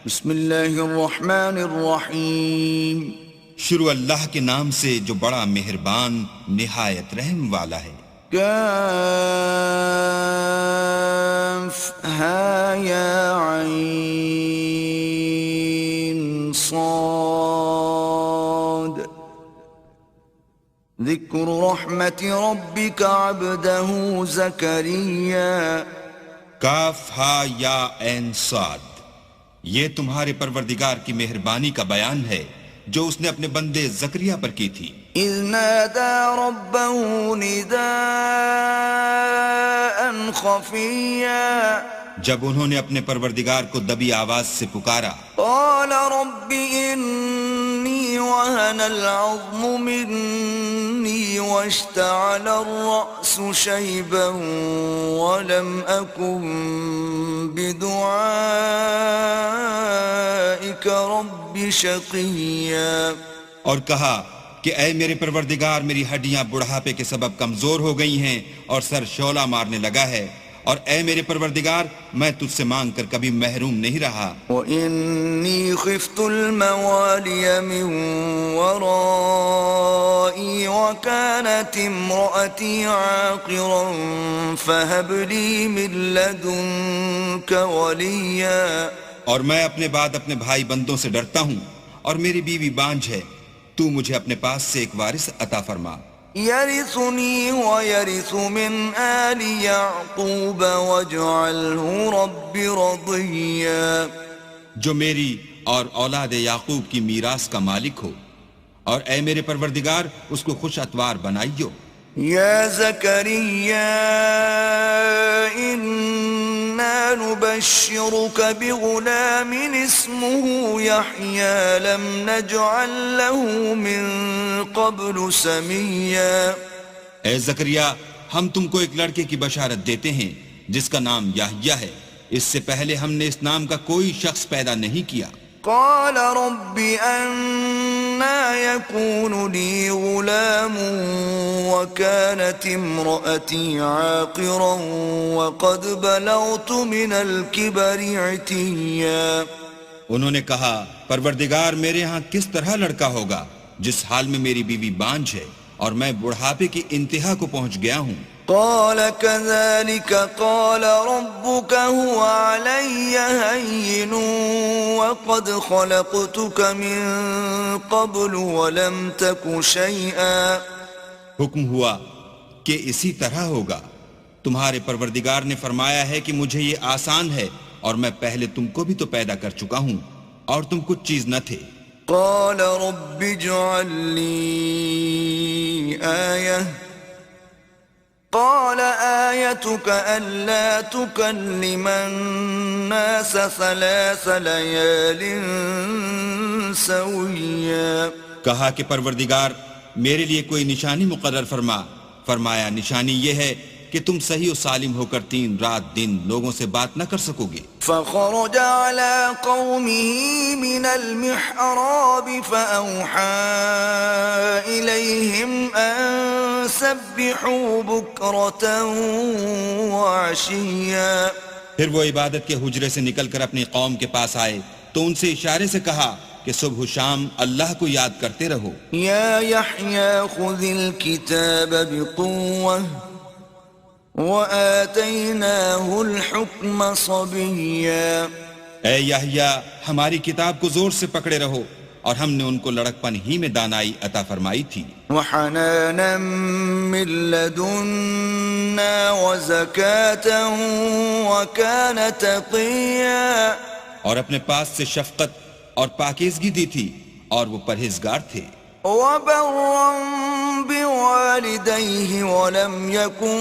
بسم اللہ الرحمن الرحیم. شروع اللہ کے نام سے جو بڑا مہربان نہایت رحم والا ہے. کاف ہا یا عین صاد. ذکر رحمت ربک عبدہ زکریا. کاف ہا یا عین صاد. یہ تمہارے پروردگار کی مہربانی کا بیان ہے جو اس نے اپنے بندے زکریا پر کی تھی. اذ نادى ربه نداء خفيا. جب انہوں نے اپنے پروردگار کو دبی آواز سے پکارا. قال رب إني وهن العظم مني واشتعل الرأس شيبا ولم أكن بدعائك رب شقيا. اور کہا کہ اے میرے پروردگار میری ہڈیاں بڑھاپے کے سبب کمزور ہو گئی ہیں اور سر شعلہ مارنے لگا ہے، اور اے میرے پروردگار میں تجھ سے مانگ کر کبھی محروم نہیں رہا. وَإِنِّي خِفْتُ الْمَوَالِيَ مِنْ وَرَائِي وَكَانَتِ امْرَأَتِي عَاقِرًا فَهَبْ لِي مِنْ لَدُنْكَ وَلِيًّا. اور میں اپنے بعد اپنے بھائی بندوں سے ڈرتا ہوں اور میری بیوی بانجھ ہے، تو مجھے اپنے پاس سے ایک وارث عطا فرما. يرثني ويرث من آل يعقوب واجعله رب رضيا. جو میری اور اولاد یعقوب کی میراث کا مالک ہو، اور اے میرے پروردگار اس کو خوش اتوار بنائیو. يا زكريا إنا نبشرك بغلام اسمه يحيى لم نجعل له من قبل سميا. اے زکریا ہم تم کو ایک لڑکے کی بشارت دیتے ہیں جس کا نام یحییٰ ہے، اس سے پہلے ہم نے اس نام کا کوئی شخص پیدا نہیں کیا. قال رب أنا يكون لي غلام وكانت امرأتي عاقرا وقد بلغت من الكبر عتيا. انہوں نے کہا پروردگار میرے ہاں کس طرح لڑکا ہوگا جس حال میں میری بیوی بانجھ ہے اور میں بڑھاپے کی انتہا کو پہنچ گیا ہوں. قال كذلك قال ربك هو علي هين وقد خلقتك من قبل ولم تك شيئا. حکم ہوا کہ اسی طرح ہوگا. تمہارے پروردگار نے فرمایا ہے کہ مجھے یہ آسان ہے اور میں پہلے تم کو بھی تو پیدا کر چکا ہوں اور تم کچھ چیز نہ تھے. قال رب اجعل لي آية. قال آيتك ألا تكلم الناس 3 ليال سويا. کہا کہ پروردگار میرے لیے کوئی نشانی مقرر فرما. فرمایا نشانی یہ ہے کہ تم صحیح و سالم ہو کر 3 رات دن لوگوں سے بات نہ کر سکو گے. فخرج على قومه من المحراب فأوحى إليهم أن سبحوا بكرة وعشيا. پھر وہ عبادت کے حجرے سے نکل کر اپنی قوم کے پاس آئے تو ان سے اشارے سے کہا کہ صبح و شام اللہ کو یاد کرتے رہو. يا يحيى خذ الكتاب بقوة وآتيناه الحكم صبيا. اے یحییٰ ہماری کتاب کو زور سے پکڑے رہو، اور ہم نے ان کو لڑکپن ہی میں دانائی عطا فرمائی تھی. وحنانا من لدنا وزكاة وكان تقيا. اور اپنے پاس سے شفقت اور پاکیزگی دی تھی اور وہ پرہیزگار تھے. وبرا بوالديه ولم يكن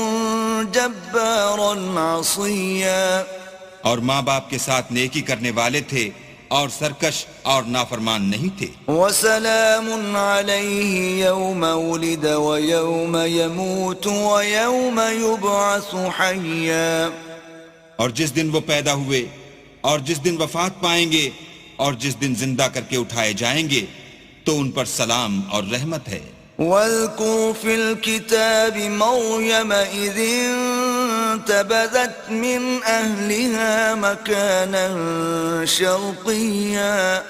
جبارا عصيا. اور ماں باپ کے ساتھ نیکی کرنے والے تھے اور سرکش اور نافرمان نہیں تھے. وسلام عليه يوم ولد ويوم يموت ويوم يبعث حيا. اور جس دن وہ پیدا ہوئے اور جس دن وفات پائیں گے اور جس دن زندہ کر کے اٹھائے جائیں گے تو ان پر سلام اور رحمت ہے. واذكر في الكتاب مريم إذ فانتبذت من أهلها مكانا شرقيا.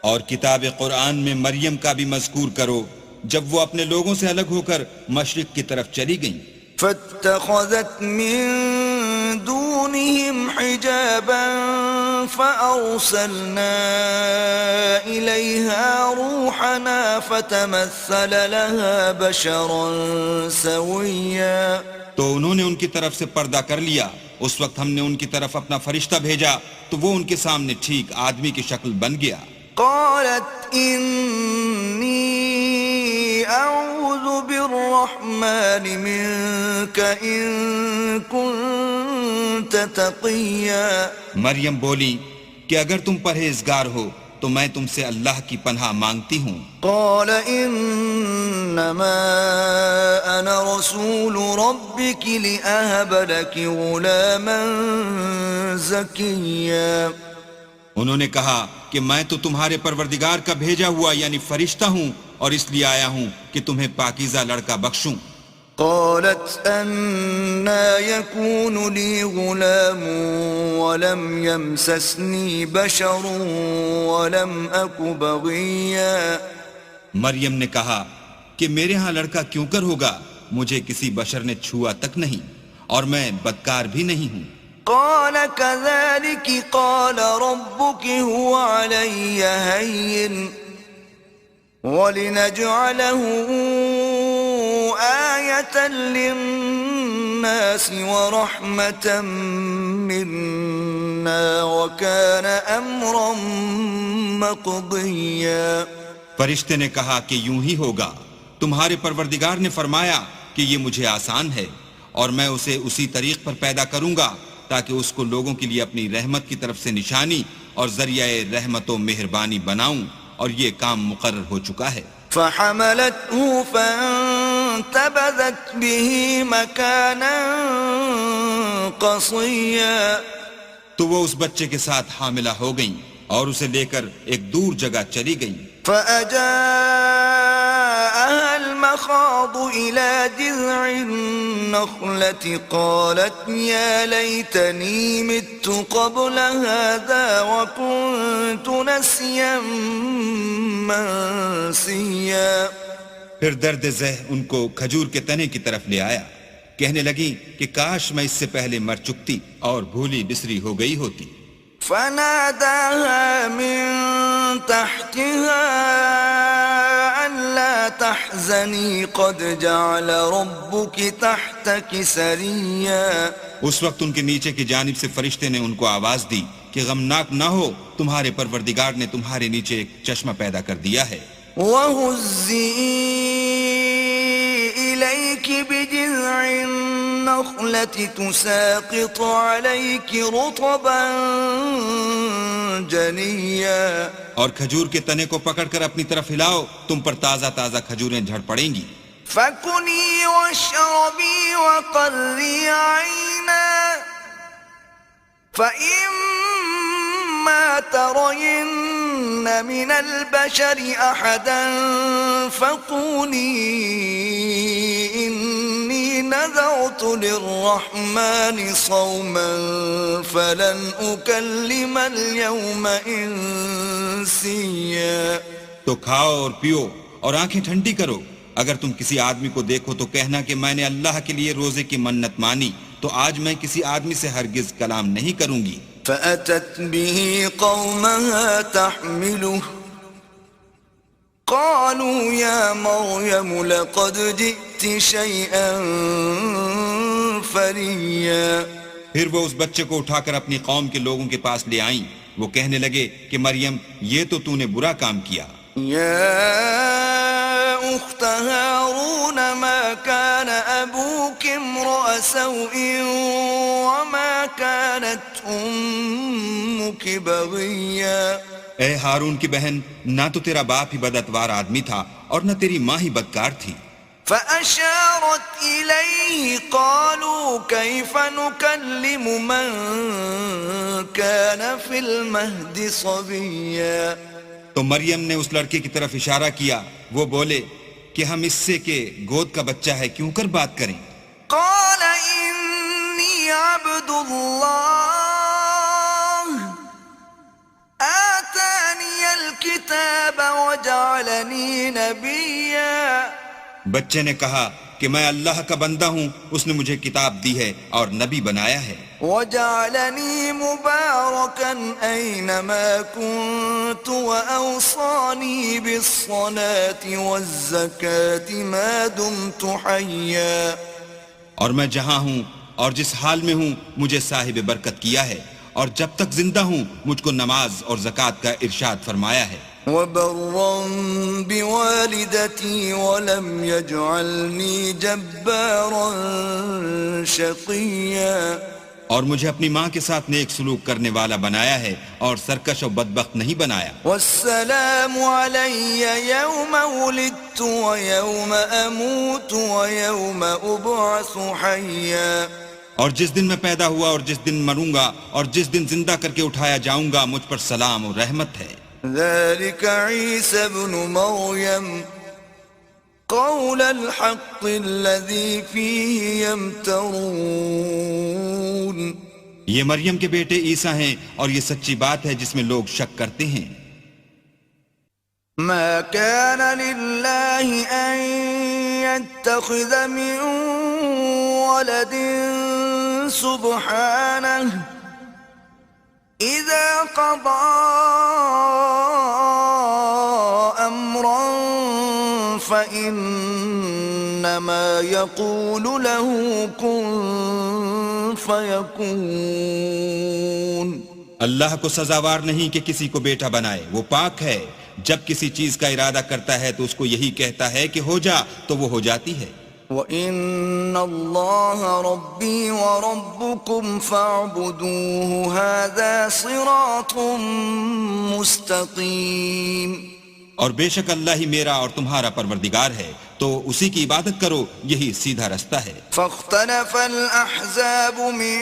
اور کتاب قرآن میں مریم کا بھی مذکور کرو جب وہ اپنے لوگوں سے الگ ہو کر مشرق کی طرف چلی گئیں. فاتخذت من دونهم حجابا فأرسلنا إليها روحنا فتمثل لها بشرا سويا. تو انہوں نے ان کی طرف سے پردہ کر لیا. اس وقت ہم نے ان کی طرف اپنا فرشتہ بھیجا تو وہ ان کے سامنے ٹھیک آدمی کی شکل بن گیا. قالت إني أعوذ بالرحمن منك إن كنت تقيا. مریم بولی کہ اگر تم پرہیزگار ہو تو میں تم سے اللہ کی پناہ مانگتی ہوں. قال إنما أنا رسول ربك لأهب لك غلاما زكيا. انہوں نے کہا کہ میں تو تمہارے پروردگار کا بھیجا ہوا یعنی فرشتہ ہوں اور اس لیے آیا ہوں کہ تمہیں پاکیزہ لڑکا بخشوں. قالت أنا يكون لي غلام ولم يمسسني بشر ولم أك بغيا. مریم نے کہا کہ میرے ہاں لڑکا کیوں کر ہوگا, مجھے کسی بشر نے چھوا تک نہیں اور میں بدکار بھی نہیں ہوں. قال كذلك قال ربك هو علي هين ولنجعله آية للناس ورحمة منا وكان أمرا مقضيا. فرشتے نے کہا کہ یوں ہی ہوگا, تمہارے پروردگار نے فرمایا کہ یہ مجھے آسان ہے اور میں اسے اسی طریق پر پیدا کروں گا تاکہ اس کو لوگوں کے لیے اپنی رحمت کی طرف سے نشانی اور ذریعہ رحمت و مہربانی بناؤں, اور یہ کام مقرر ہو چکا ہے. فحملته فانتبذت به مكانا قصيا. تو وہ اس بچے کے ساتھ حاملہ ہو گئیں اور اسے لے کر ایک دور جگہ چلی گئیں. فأجاءها المخاض إلى جذع النخلة قالت يا ليتني مت قبل هذا وكنت نسيا منسيا. پھر درد ذہ ان کو کھجور کے تنے کی طرف لے آیا, کہنے لگی کہ کاش میں اس سے پہلے مر چکتی اور بھولی بسری ہو گئی ہوتی. فناداها من تحتها ألا تحزني قد جعل ربك تحتك سريا. اس وقت ان کے نیچے کی جانب سے فرشتے نے ان کو آواز دی کہ غمناک نہ ہو, تمہارے پروردگار نے تمہارے نیچے ایک چشمہ پیدا کر دیا ہے. وَهُزِّي إِلَيْكِ بِجِذْعِ النَّخْلَةِ تُسَاقِطُ عَلَيْكِ رُطَبًا جَنِيًّا. اور کھجور کے تنے کو پکڑ کر اپنی طرف ہلاؤ, تم پر تازہ تازہ کھجوریں جھڑ پڑیں گی. فَكُلِي وَاشْرَبِي وَقَرِّي عَيْنًا فَإِمَّا تَرَيِنَّ مِنَ الْبَشَرِ أَحَدًا فَقُولِي إِنِّي نَذَرْتُ لِلرَّحْمَنِ صَوْمًا فَلَنْ أُكَلِّمَ الْيَوْمَ إِنسِيًّا. تو کھاؤ اور پیو اور آنکھیں ٹھنڈی کرو. اگر تم کسی آدمی کو دیکھو تو کہنا کہ میں نے اللہ کے لیے روزے کی منت مانی, تو آج میں کسی آدمی سے ہرگز کلام نہیں کروں گی. فأتت به قومها تحمله قالوا يا مريم لقد جئت شيئا فريا. پھر وہ اس بچے کو اٹھا کر اپنی قوم کے لوگوں کے پاس لے آئیں. وہ کہنے لگے کہ مریم, یہ تو نے برا کام کیا. يا أخت هارون ما كان أبوك امرأ سوء وما كانت أمك بغيا. اے ہارون کی بہن, نہ تو تیرا باپ ہی بداتوار آدمی تھا اور نہ تیری ماں ہی بدکار تھی. فأشارت إليه قالوا كيف نكلم من كان في المهد صبيا. تو مریم نے اس لڑکے کی طرف اشارہ کیا. وہ بولے کہ ہم اس سے کہ گود کا بچہ ہے کیوں کر بات کریں. قال إني عبد الله آتاني الكتاب وجعلني نبيا. بچے نے کہا کہ میں اللہ کا بندہ ہوں، اس نے مجھے کتاب دی ہے اور نبی بنایا ہے. وجعلني مباركا أينما كنت وأوصاني بالصلاة والزكاة ما دمت حيا. اور میں جہاں ہوں اور جس حال میں ہوں مجھے صاحب برکت کیا ہے، اور جب تک زندہ ہوں مجھ کو نماز اور زکوٰۃ کا ارشاد فرمایا ہے. وبرا بوالدتي ولم يجعلني جبارا شقيا. اور مجھے اپنی ماں کے ساتھ نیک سلوک کرنے والا بنایا ہے اور سرکش و بدبخت نہیں بنایا. والسلام علي يوم ولدت ويوم أموت ويوم أبعث حيا. اور جس دن میں پیدا ہوا اور جس دن مروں گا اور جس دن زندہ کر کے اٹھایا جاؤں گا مجھ پر سلام اور رحمت ہے. ذلك عيسى ابن مريم قول الحق الذي فيه يمترون. یہ مریم کے بیٹے عیسیٰ ہیں اور یہ سچی بات ہے جس میں لوگ شک کرتے ہیں. ما كان لله أن يتخذ من ولد سبحانه إذا قضى أمرا فإنما يقول له كن فيكون. اللہ کو سزاوار نہیں کہ کسی کو بیٹا بنائے، وہ پاک ہے. جب کسی چیز کا ارادہ کرتا ہے تو اس کو یہی کہتا ہے کہ ہو جا تو وہ ہو جاتی ہے. وَإِنَّ اللَّهَ رَبِّي وَرَبُّكُمْ فَاعْبُدُوهُ هَذَا صِرَاطٌ مُسْتَقِيمٌ. اور بے شک اللہ ہی میرا اور تمہارا پروردگار ہے، تو اسی کی عبادت کرو، یہی سیدھا رستہ ہے. فاختلف الأحزاب من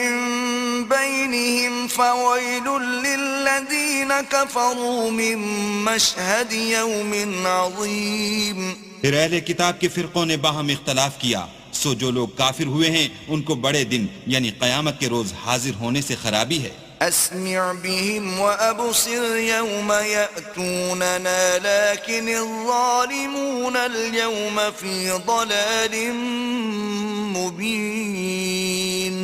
بينهم فويل للذين كفروا من مشهد يوم عظيم. پھر اہل کتاب کے فرقوں نے باہم اختلاف کیا، سو جو لوگ کافر ہوئے ہیں ان کو بڑے دن یعنی قیامت کے روز حاضر ہونے سے خرابی ہے. أسمع بهم وأبصر يوم يأتوننا لكن الظالمون اليوم في ضلال مبين.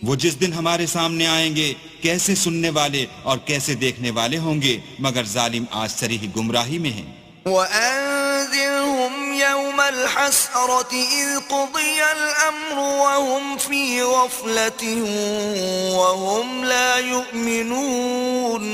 وہ جس دن ہمارے سامنے آئیں گے کیسے سننے والے اور کیسے دیکھنے والے ہوں گے، مگر ظالم آج صریح گمراہی میں ہیں. وأنذرهم يوم الحسرة إذ قضي الأمر وهم في غفلة وهم لا يؤمنون.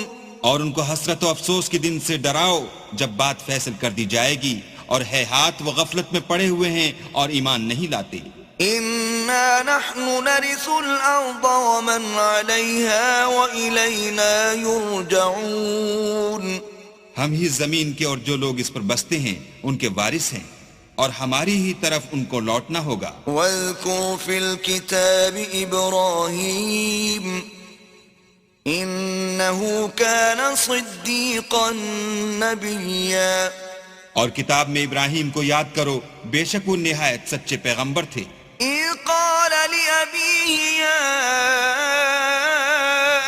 اور ان کو حسرت و افسوس کے دن سے ڈراؤ جب بات فیصل کر دی جائے گی، اور ہے ہاتھ وہ غفلت میں پڑے ہوئے ہیں اور ایمان نہیں لاتے. إنا نحن نرث الأرض ومن عليها وإلينا يرجعون. ہم ہی زمین کے اور جو لوگ اس پر بستے ہیں ان کے وارث ہیں، اور ہماری ہی طرف ان کو لوٹنا ہوگا. واذكر في الكتاب إبراهيم إنه كان صديقا نبيا. اور کتاب میں ابراہیم کو یاد کرو، بے شک وہ نہایت سچے پیغمبر تھے. إذ قال لأبيه يا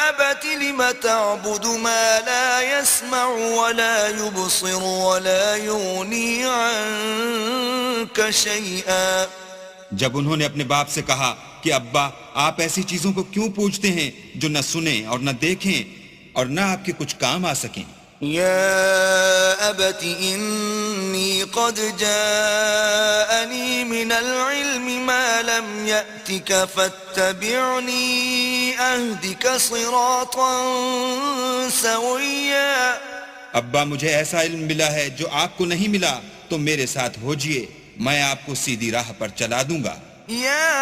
أبت لم تعبد ما لا يسمع ولا يبصر ولا يغني عنك شيئا. جب انہوں نے اپنے باپ سے کہا کہ ابا آپ ایسی چیزوں کو کیوں پوچھتے ہیں جو نہ سنیں اور نہ دیکھیں اور نہ آپ کے کچھ کام آ سکیں. يا أبت إني قد جاءني من العلم ما لم يأتك فاتبعني أهدك صراطا سويا. ابا مجھے ایسا علم ملا ہے جو آپ کو نہیں ملا، تو میرے ساتھ ہوجئے، میں آپ کو سیدھی راہ پر چلا دوں گا. يا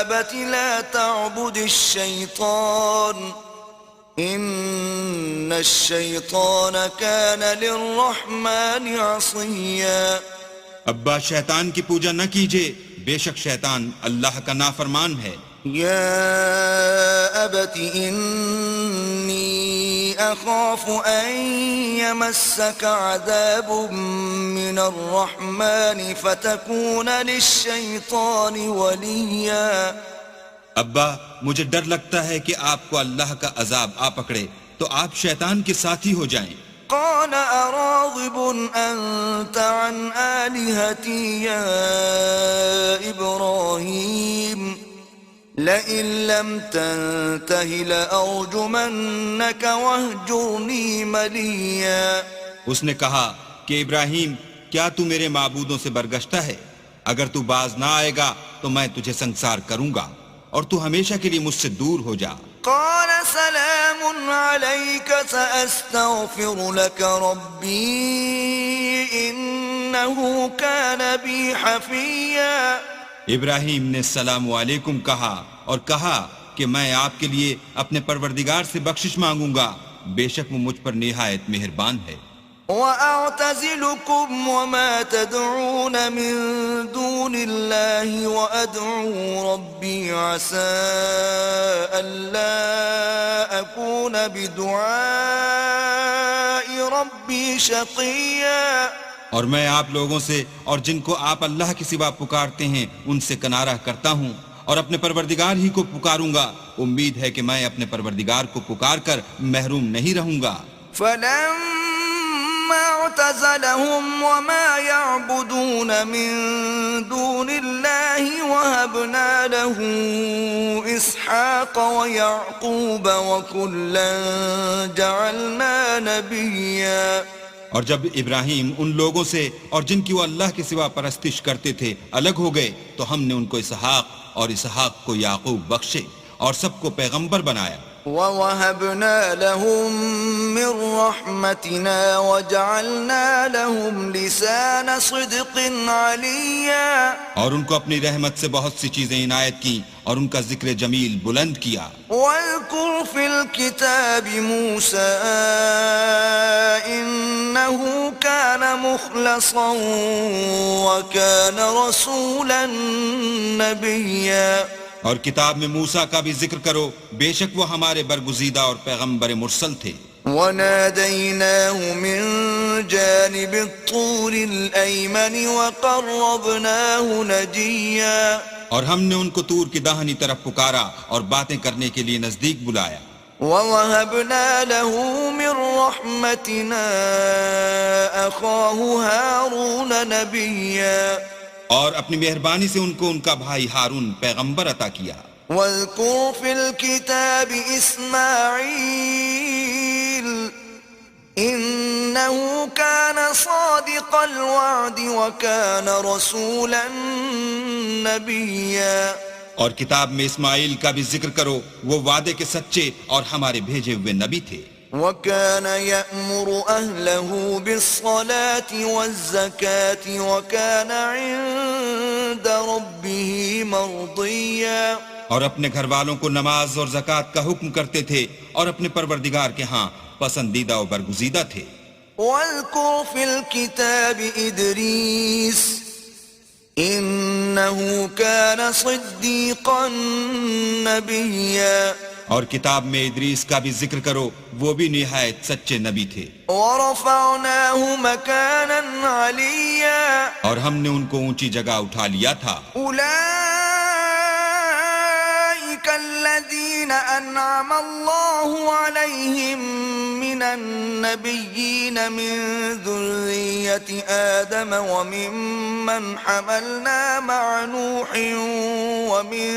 أبت لا تعبد الشيطان إن الشيطان كان للرحمن عصيا. ابا شیطان کی پوجا نہ کیجئے، بے شک شیطان اللہ کا نافرمان ہے. يا أبت إني أخاف أن يمسك عذاب من الرحمن فتكون للشيطان وليا. ابا مجھے ڈر لگتا ہے کہ آپ کو اللہ کا عذاب آ پکڑے تو آپ شیطان کے ساتھی ہو جائیں۔ قال أراغب أنت عن آلهتي يا إبراهيم لئن لم تنته لأرجمنك واهجرني مليا۔ اس نے کہا کہ ابراہیم کیا تو میرے معبودوں سے برگشتہ ہے؟ اگر تو باز نہ آئے گا تو میں تجھے سنسار کروں گا اور تو ہمیشہ کے لیے مجھ سے دور ہو جا۔ قال سلام عليك سأستغفر لك ربي إنه كان بي حفيا۔ ابراہیم نے السلام علیکم کہا اور کہا کہ میں آپ کے لیے اپنے پروردگار سے بخشش مانگوں گا، بے شک وہ مجھ پر نہایت مہربان ہے۔ وَأَعْتَزِلُكُمْ وَمَا تَدْعُونَ مِن دُونِ اللَّهِ وَأَدْعُو رَبِّي عَسَىٰ أَلَّا أَكُونَ بِدُعَاءِ رَبِّي شَقِيًّا۔ اور میں آپ لوگوں سے اور جن کو آپ اللہ کے سوا پکارتے ہیں ان سے کنارہ کرتا ہوں اور اپنے پروردگار ہی کو پکاروں گا، امید ہے کہ میں اپنے پروردگار کو پکار کر محروم نہیں رہوں گا۔ فَلَمَّا اعْتَزَلَهُمْ وَمَا يَعْبُدُونَ مِن دُونِ اللَّهِ وَهَبْنَا لَهُ إِسْحَاقَ وَيَعْقُوبَ وَكُلًّا جَعَلْنَا نَبِيًّا۔ اور جب ابراہیم ان لوگوں سے اور جن کی وہ اللہ کے سوا پرستش کرتے تھے الگ ہو گئے تو ہم نے ان کو اسحاق اور اسحاق کو یعقوب بخشے اور سب کو پیغمبر بنایا۔ وَوَهَبْنَا لَهُم مِّن رَّحْمَتِنَا وَجَعَلْنَا لَهُمْ لِسَانَ صِدْقٍ عَلِيًّا۔ اور ان کو اپنی رحمت سے بہت سی چیزیں عنایت کی اور ان کا ذکر جمیل بلند کیا۔ وَاذْكُرْ فِي الْكِتَابِ مُوسَىٰ إِنَّهُ كَانَ مُخْلَصًا وَكَانَ رَسُولًا نَبِيًّا۔ اور کتاب میں موسیٰ کا بھی ذکر کرو، بے شک وہ ہمارے برگزیدہ اور پیغمبر مرسل تھے۔ وَنَادَيْنَاهُ مِن جَانِبِ الطُّورِ الْأَيْمَنِ وَقَرَّبْنَاهُ نَجِيًّا۔ اور ہم نے ان کو طور کی داہنی طرف پکارا اور باتیں کرنے کے لیے نزدیک بلایا۔ وَوَهَبْنَا لَهُ مِن رَّحْمَتِنَا أَخَاهُ هَارُونَ نَبِيًّا۔ اور اپنی مہربانی سے ان کو ان کا بھائی ہارون پیغمبر عطا کیا۔ وَاذْكُرْ فِي الْكِتَابِ إِسْمَاعِيلَ إِنَّهُ كَانَ صَادِقَ الْوَعْدِ وَكَانَ رَسُولًا نَبِيًّا۔ اور کتاب میں اسماعیل کا بھی ذکر کرو، وہ وعدے کے سچے اور ہمارے بھیجے ہوئے نبی تھے۔ وَكَانَ يَأْمُرُ أَهْلَهُ بِالصَّلَاةِ وَالزَّكَاةِ وَكَانَ عِندَ رَبِّهِ مَرْضِيًّا۔ اور اپنے گھر والوں کو نماز اور زکوٰۃ کا حکم کرتے تھے اور اپنے پروردگار کے ہاں پسندیدہ و برگزیدہ تھے۔ وَاذْكُرْ فِي الْكِتَابِ إِدْرِيسَ إِنَّهُ كَانَ صِدِّيقًا نَبِيًّا۔ اور کتاب میں ادریس کا بھی ذکر کرو، وہ بھی نہایت سچے نبی تھے۔ وَرَفَعْنَاهُ مَكَانًا عَلِيًّا۔ اور ہم نے ان کو اونچی جگہ اٹھا لیا تھا۔ أُولَئِكَ الَّذِينَ أَنْعَمَ اللَّهُ عَلَيْهِمْ مِنَ النَّبِيِّينَ مِن ذُرِّيَّةِ آدَمَ وَمِمَّنْ حَمَلْنَا مَعَ نُوحٍ وَمِن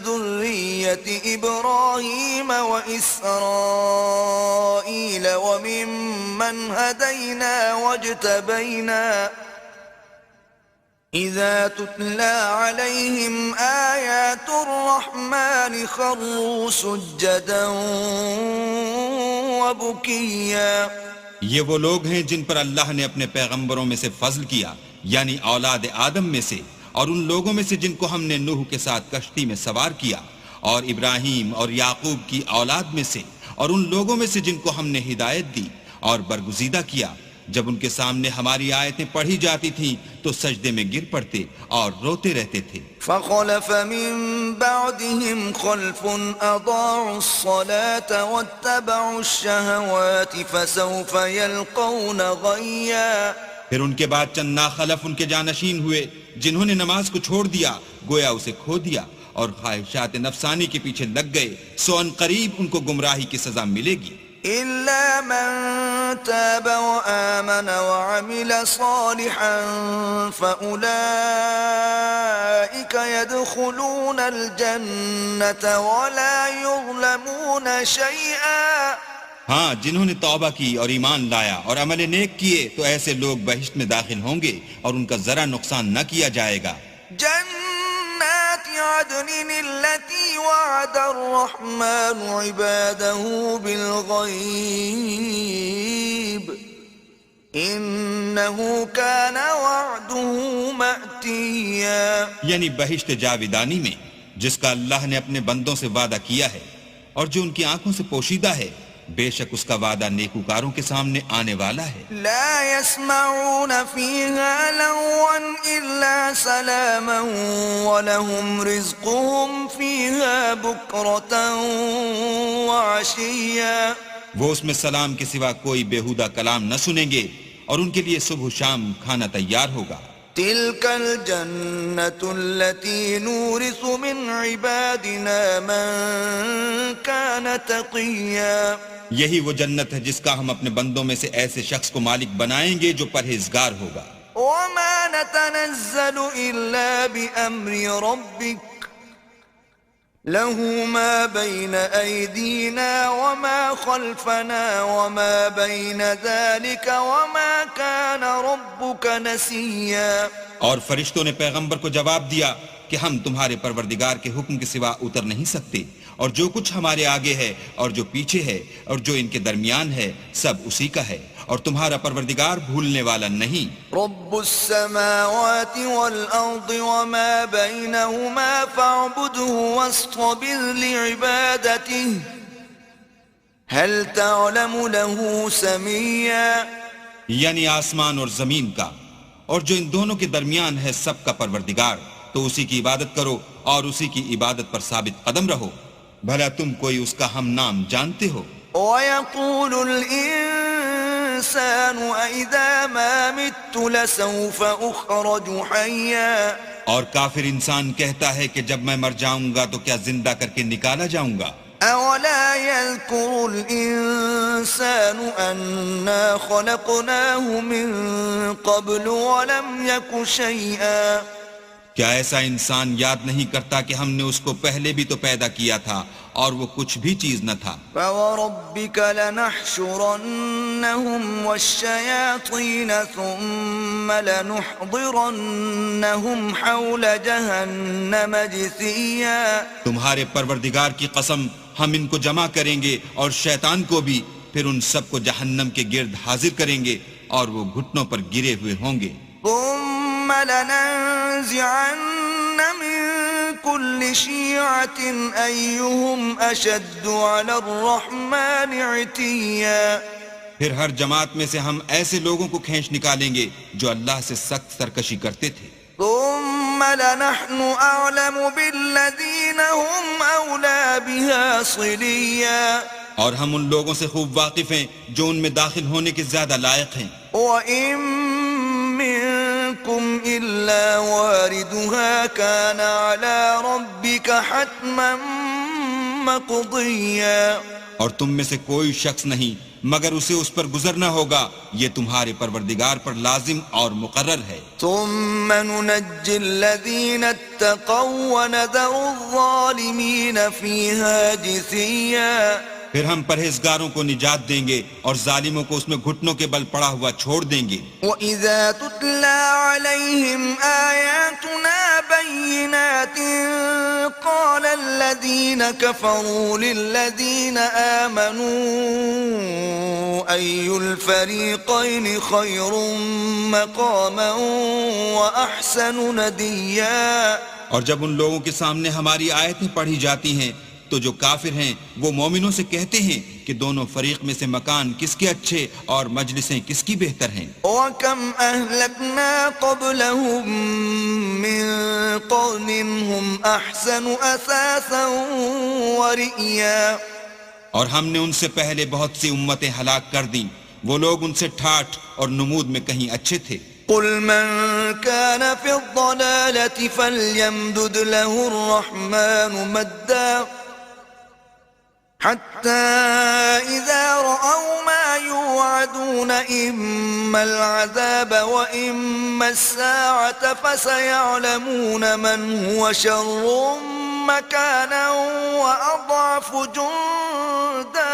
ذُرِّيَّةِ إِبْرَاهِيمَ وَإِسْرَائِيلَ وَمِمَّنْ هَدَيْنَا وَاجْتَبَيْنَا إِذَا تُتْلَى عَلَيْهِمْ آيَاتُ الرَّحْمَنِ خَرُّوا سُجَّدًا وَبُكِيًّا۔ یہ وہ لوگ ہیں جن پر اللہ نے اپنے پیغمبروں میں سے فضل کیا، یعنی اولاد آدم میں سے، اور ان لوگوں میں سے جن کو ہم نے نوح کے ساتھ کشتی میں سوار کیا، اور ابراہیم اور یعقوب کی اولاد میں سے، اور ان لوگوں میں سے جن کو ہم نے ہدایت دی اور برگزیدہ کیا، جب ان کے سامنے ہماری آیتیں پڑھی جاتی تھیں تو سجدے میں گر پڑتے اور روتے رہتے تھے۔ فَخَلَفَ مِن بَعْدِهِمْ خَلْفٌ أَضَاعُوا الصَّلَاةَ وَاتَّبَعُوا الشَّهَوَاتِ فَسَوْفَ يَلْقَوْنَ غَيًّا۔ پھر ان کے بعد چند ناخلف ان کے جانشین ہوئے جنہوں نے نماز کو چھوڑ دیا، گویا اسے کھو دیا، اور خواہشات نفسانی کے پیچھے لگ گئے سو ان قریب ان کو گمراہی کی سزا ملے گی إلا من تاب وآمن وعمل صالحا فأولئك يدخلون الجنة ولا يظلمون شيئا ہاں جنہوں نے توبہ کی اور ایمان لایا اور عمل نیک کیے تو ایسے لوگ بہشت میں داخل ہوں گے اور ان کا ذرا نقصان نہ کیا جائے گا جنات عدن التي وعد الرحمن عباده بالغيب إنه كان وعده مأتيا یعنی بہشت جاویدانی میں جس کا اللہ نے اپنے بندوں سے وعدہ کیا ہے اور جو ان کی آنکھوں سے پوشیدہ ہے بے شک اس کا وعدہ نیکوکاروں کے سامنے آنے والا ہے لا يسمعون فيها لغوا إلا سلاما ولهم رزقهم فيها بكرة وعشيا وہ اس میں سلام کے سوا کوئی بیہودہ کلام نہ سنیں گے اور ان کے لیے صبح و شام کھانا تیار ہوگا تلك الجنة التي نورث من عبادنا من كان تقيا یہی وہ جنت ہے جس کا ہم اپنے بندوں میں سے ایسے شخص کو مالک بنائیں گے جو پرہیزگار ہوگا وما نتنزل إلا بأمر ربك له ما بين أيدينا وما خلفنا وما بين ذلك وما كان ربك نسيا اور فرشتوں نے پیغمبر کو جواب دیا کہ ہم تمہارے پروردگار کے حکم کے سوا اتر نہیں سکتے اور جو کچھ ہمارے آگے ہے اور جو پیچھے ہے اور جو ان کے درمیان ہے سب اسی کا ہے اور تمہارا پروردگار بھولنے والا نہیں رب السماوات والأرض وما بينهما فاعبده واصطبر لعبادته هل تعلم له سميا یعنی آسمان اور زمین کا اور جو ان دونوں کے درمیان ہے سب کا پروردگار تو اسی کی عبادت کرو اور اسی کی عبادت پر ثابت قدم رہو بھلا تم کوئی اس کا ہم نام جانتے ہو ويقول الإنسان أإذا ما مت لسوف أخرج حيا اور کافر انسان کہتا ہے کہ جب میں مر جاؤں گا تو کیا زندہ کر کے نکالا جاؤں گا أولا يذكر الإنسان أنا خلقناه من قبل ولم يك شيئا کیا ایسا انسان یاد نہیں کرتا کہ ہم نے اس کو پہلے بھی تو پیدا کیا تھا اور وہ کچھ بھی چیز نہ تھا فوربك لنحشرنهم والشياطين ثم لنحضرنهم حول جهنم جثيا تمہارے پروردگار کی قسم ہم ان کو جمع کریں گے اور شیطان کو بھی پھر ان سب کو جہنم کے گرد حاضر کریں گے اور وہ گھٹنوں پر گرے ہوئے ہوں گے ثم لننزعن من كل شيعة أيهم أشد على الرحمن عتيا پھر ہر جماعت میں سے ہم ایسے لوگوں کو کھینچ نکالیں گے جو اللہ سے سخت سرکشی کرتے تھے ثم لنحن أعلم بالذين هم أولى بها صليا اور ہم ان لوگوں سے خوب واقف ہیں جو ان میں داخل ہونے کے زیادہ لائق ہیں وَإِن مِّنكُمْ إِلَّا وَارِدُهَا كَانَ عَلَى رَبِّكَ حَتْمًا مَّقْضِيًّا اور تم میں سے کوئی شخص نہیں مگر اسے اس پر گزرنا ہوگا یہ تمہارے پروردگار پر لازم اور مقرر ہے ثُمَّ نُنَجِّي الَّذِينَ اتَّقَوْا وَنَذَرُ الظَّالِمِينَ فِيهَا جِثِيًّا پھر ہم پرہیزگاروں کو نجات دیں گے اور ظالموں کو اس میں گھٹنوں کے بل پڑا ہوا چھوڑ دیں گے وَإِذَا تُتْلَى عَلَيْهِمْ آيَاتُنَا بَيِّنَاتٍ قَالَ الَّذِينَ كَفَرُوا لِلَّذِينَ آمَنُوا أَيُّ الْفَرِيقَيْنِ خَيْرٌ مَّقَامًا وَأَحْسَنُ نَدِيًّا اور جب ان لوگوں کے سامنے ہماری آیتیں پڑھی جاتی ہیں تو جو کافر ہیں وہ مومنوں سے کہتے ہیں کہ دونوں فریق میں سے مکان کس کے اچھے اور مجلسیں کس کی بہتر ہیں وَكَمْ أَهْلَكْنَا قَبْلَهُمْ مِنْ قَرْنٍ هُمْ أَحْسَنُ أَثَاثًا وَرِئْيًا اور ہم نے ان سے پہلے بہت سی امتیں ہلاک کر دیں وہ لوگ ان سے ٹھاٹھ اور نمود میں کہیں اچھے تھے قل من كان في الضلالة فليمدد له الرحمن مدا حتى إذا رأوا ما يوعدون إما العذاب وإما الساعة فسيعلمون من هو شر مكانا وأضعف جندا.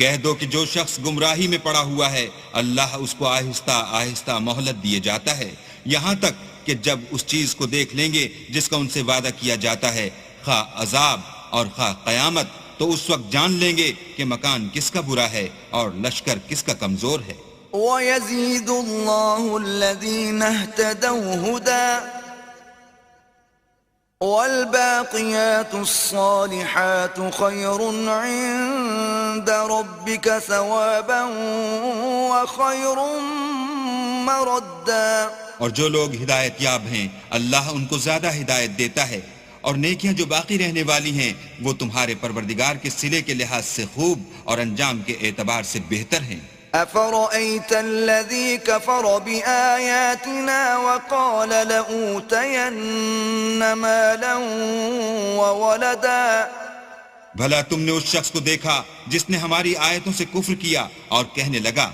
کہہ دو کہ جو شخص گمراہی میں پڑا ہوا ہے اللہ اس کو آہستہ آہستہ مہلت دیے جاتا ہے یہاں تک کہ جب اس چیز کو دیکھ لیں گے جس کا ان سے وعدہ کیا جاتا ہے خواہ عذاب اور خواہ قیامت تو اس وقت جان لیں گے کہ مکان کس کا برا ہے اور لشکر کس کا کمزور ہے. وَيَزِيدُ اللَّهُ الَّذِينَ اهْتَدَوْا هُدًى وَالْبَاقِيَاتُ الصَّالِحَاتُ خَيْرٌ عِندَ رَبِّكَ ثَوَابًا وَخَيْرٌ مَرَدًّا. اور جو لوگ ہدایت یاب ہیں اللہ ان کو زیادہ ہدایت دیتا ہے اور نیکیاں جو باقی رہنے والی ہیں وہ تمہارے پروردگار کے صلے کے لحاظ سے خوب اور انجام کے اعتبار سے بہتر ہیں. أَفَرَأَيْتَ الَّذِي كَفَرَ بِآيَاتِنَا وَقَالَ لَأُوتَيَنَّ مَالًا وَوَلَدًا. بھلا تم نے اس شخص کو دیکھا جس نے ہماری آیتوں سے کفر کیا اور کہنے لگا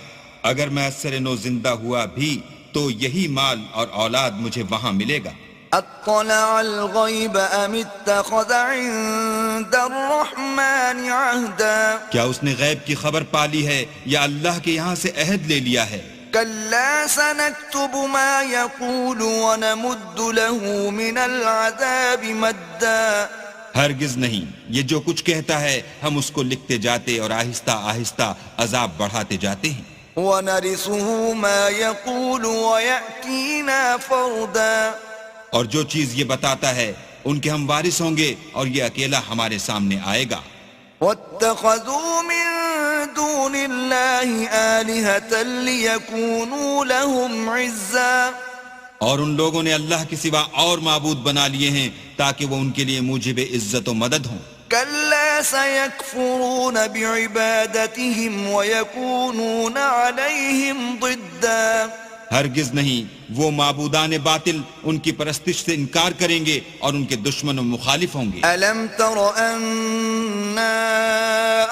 اگر میں اثر نو زندہ ہوا بھی تو یہی مال اور اولاد مجھے وہاں ملے گا. اطلع الغیب ام اتخذ عند الرحمن عہدا. کیا اس نے غیب کی خبر پالی ہے یا اللہ کے یہاں سے عہد لے لیا ہے؟ کلا سنکتب ما یقول ونمد له من العذاب مدا. ہرگز نہیں، یہ جو کچھ کہتا ہے ہم اس کو لکھتے جاتے اور آہستہ آہستہ عذاب بڑھاتے جاتے ہیں. وَنَرِثُهُ مَا يَقُولُ وَيَأْتِينَا فَرْدًا. اور جو چیز یہ بتاتا ہے ان کے ہم وارث ہوں گے اور یہ اکیلا ہمارے سامنے آئے گا. وَاتَّخَذُوا مِن دُونِ اللَّهِ آلِهَةً لِيَكُونُوا لَهُمْ عِزًّا. اور ان لوگوں نے اللہ کے سوا اور معبود بنا لیے ہیں تاکہ وہ ان کے لیے موجب عزت و مدد ہوں. كلا سيكفرون بعبادتهم ويكونون عليهم ضدا. ہرگز نہیں، وہ معبودان باطل ان کی پرستش سے انکار کریں گے اور ان کے دشمن و مخالف ہوں گے. ألم تر أنا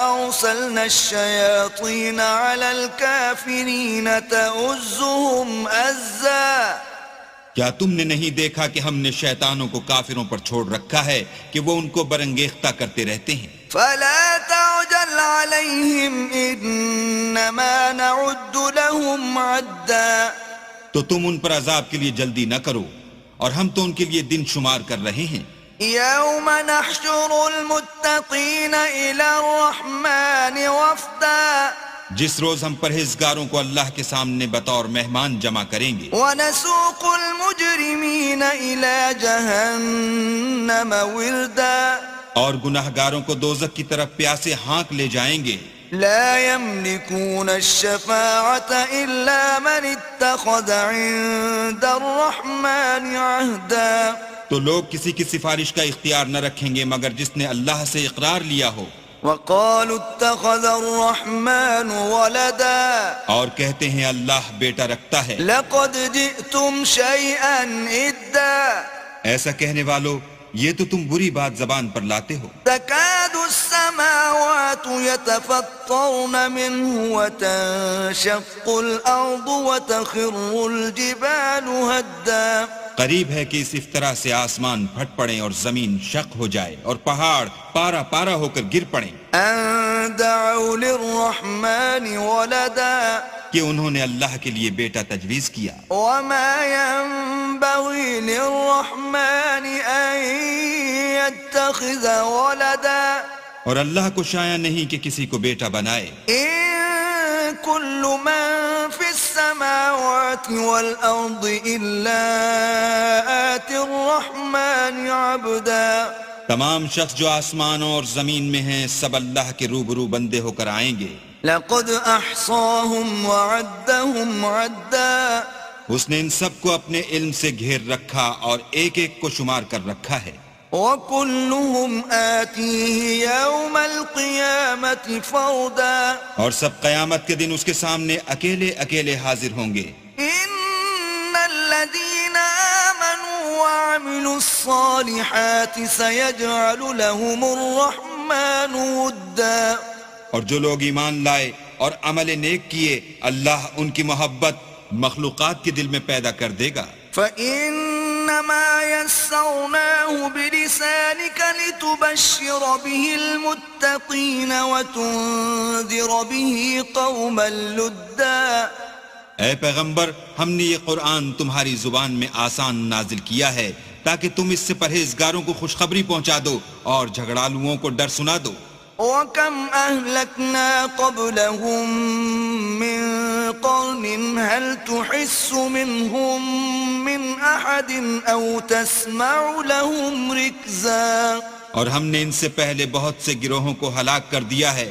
أرسلنا الشياطين على الكافرين تؤزهم أزا. کیا تم نے نہیں دیکھا کہ ہم نے شیطانوں کو کافروں پر چھوڑ رکھا ہے کہ وہ ان کو برنگیختہ کرتے رہتے ہیں؟ فلا تعجل عليهم إنما نعد لهم عدا. تو تم ان پر عذاب کے لیے جلدی نہ کرو اور ہم تو ان کے لیے دن شمار کر رہے ہیں. يوم نحشر المتقين إلى الرحمن وفدا. جس روز ہم پرہیزگاروں کو اللہ کے سامنے بطور مہمان جمع کریں گے. وَنَسُوقُ الْمُجْرِمِينَ إِلَى جَهَنَّمَ وِرْدًا. اور گناہگاروں کو دوزخ کی طرف پیاسے ہانک لے جائیں گے. لا يملكون الشفاعة إلا من اتخذ عند الرحمن عهدا. تو لوگ کسی کی سفارش کا اختیار نہ رکھیں گے مگر جس نے اللہ سے اقرار لیا ہو. وقالوا اتخذ الرحمن ولدا. اور کہتے ہیں اللہ بیٹا رکھتا ہے. لقد جئتم شيئا إدا. ایسا کہنے والو یہ تو تم بری بات زبان پر لاتے ہو. تكاد السماوات يتفطرن منه وتنشق الأرض وتخر الجبال هدا. قریب ہے کہ اس افطرا سے آسمان پھٹ پڑیں اور زمین شق ہو جائے اور پہاڑ پارا پارا ہو کر گر پڑیں. ان دعوا للرحمن ولدا. کہ انہوں نے اللہ کے لیے بیٹا تجویز کیا. وما ينبغي للرحمن ان يتخذ ولدا. اور اللہ کو شایع نہیں کہ کسی کو بیٹا بنائے. ان كل من في السماوات والارض الا آتي الرحمن عبدا. تمام شخص جو آسمانوں اور زمین میں ہیں سب اللہ کے روبرو بندے ہو کر آئیں گے. لقد احصاهم وعدهم عدا. اس نے ان سب کو اپنے علم سے گھیر رکھا اور ایک ایک کو شمار کر رکھا ہے. وَكُلُّهُمْ آتِيهِ يَوْمَ الْقِيَامَةِ فَرْدًا. اور سب قیامت کے دن اس کے سامنے اکیلے اکیلے حاضر ہوں گے. إِنَّ الذين آمنوا وعملوا الصالحات سيجعل لهم الرحمن ودا اور جو لوگ ایمان لائے اور عمل نیک کیے اللہ ان کی محبت مخلوقات کے دل میں پیدا کر دے گا. فإنما يسرناه بلسانك لتبشر به المتقين وتنذر به قوما لدا. اے پیغمبر ہم نے یہ قرآن تمہاری زبان میں آسان نازل کیا ہے تاکہ تم اس سے پرہیزگاروں کو خوشخبری پہنچا دو اور جھگڑالوؤں کو ڈر سنا دو. وَكَمْ أَهْلَكْنَا قَبْلَهُمْ مِنْ قَرْنٍ هَلْ تُحِسُّ مِنْهُمْ مِنْ أَحَدٍ أَوْ تَسْمَعُ لَهُمْ رِكْزًا. اور ہم نے ان سے پہلے بہت سے گروہوں کو ہلاک کر دیا ہے،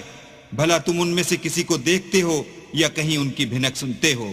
بھلا تم ان میں سے کسی کو دیکھتے ہو یا کہیں ان کی بھنک سنتے ہو؟